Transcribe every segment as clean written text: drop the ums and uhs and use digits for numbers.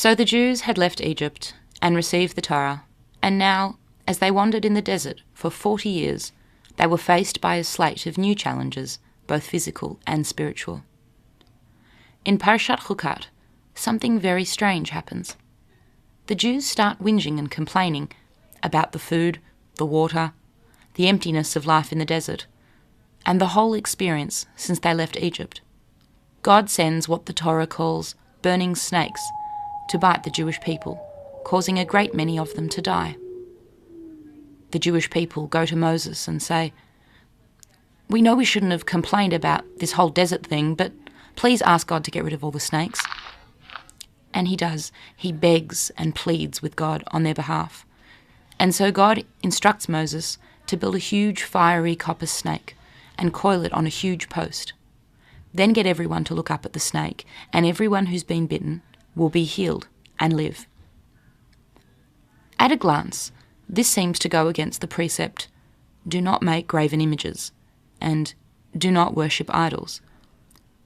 So the Jews had left Egypt and received the Torah, and now, as they wandered in the desert for 40 years, they were faced by a slate of new challenges, both physical and spiritual. In Parshat Chukat, something very strange happens. The Jews start whinging and complaining about the food, the water, the emptiness of life in the desert, and the whole experience since they left Egypt. God sends what the Torah calls burning snakes to bite the Jewish people, causing a great many of them to die. The Jewish people go to Moses and say, "We know we shouldn't have complained about this whole desert thing, but please ask God to get rid of all the snakes." And he does. He begs and pleads with God on their behalf. And so God instructs Moses to build a huge fiery copper snake and coil it on a huge post. Then get everyone to look up at the snake, and everyone who's been bitten will be healed and live. At a glance, this seems to go against the precept, "Do not make graven images," and "Do not worship idols."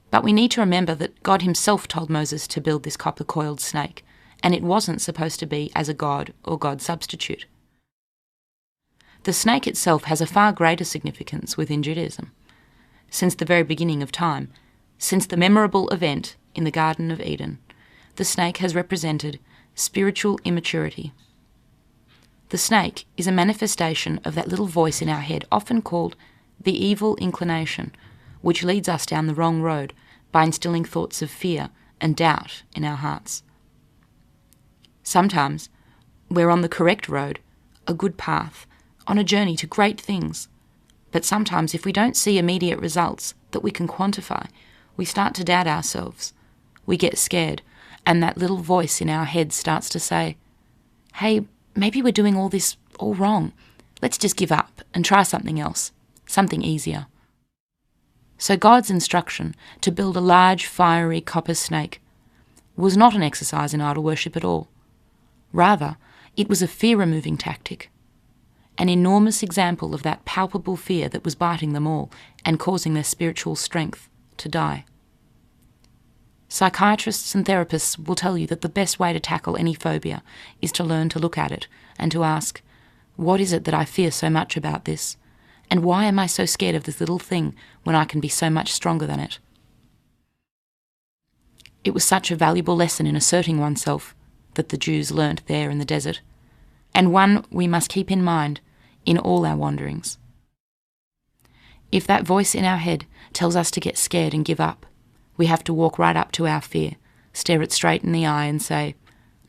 But we need to remember that God himself told Moses to build this copper-coiled snake, and it wasn't supposed to be as a god or god substitute. The snake itself has a far greater significance within Judaism. Since the very beginning of time, since the memorable event in the Garden of Eden, the snake has represented spiritual immaturity. The snake is a manifestation of that little voice in our head, often called the evil inclination, which leads us down the wrong road by instilling thoughts of fear and doubt in our hearts. Sometimes we're on the correct road, a good path, on a journey to great things. But sometimes if we don't see immediate results that we can quantify, we start to doubt ourselves. We get scared, and that little voice in our head starts to say, "Hey, maybe we're doing all this all wrong. Let's just give up and try something else, something easier." So God's instruction to build a large fiery copper snake was not an exercise in idol worship at all. Rather, it was a fear-removing tactic, an enormous example of that palpable fear that was biting them all and causing their spiritual strength to die. Psychiatrists and therapists will tell you that the best way to tackle any phobia is to learn to look at it and to ask, what is it that I fear so much about this? And why am I so scared of this little thing when I can be so much stronger than it? It was such a valuable lesson in asserting oneself that the Jews learnt there in the desert, and one we must keep in mind in all our wanderings. If that voice in our head tells us to get scared and give up, we have to walk right up to our fear, stare it straight in the eye and say,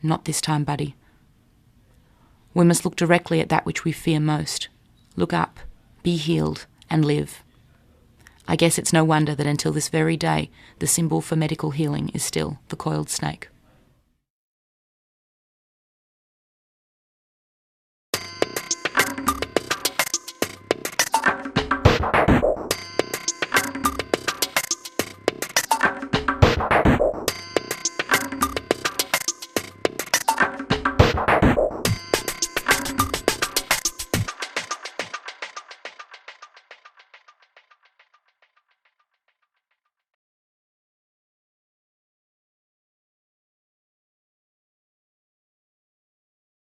"Not this time, buddy." We must look directly at that which we fear most. Look up, be healed, and live. I guess it's no wonder that until this very day, the symbol for medical healing is still the coiled snake.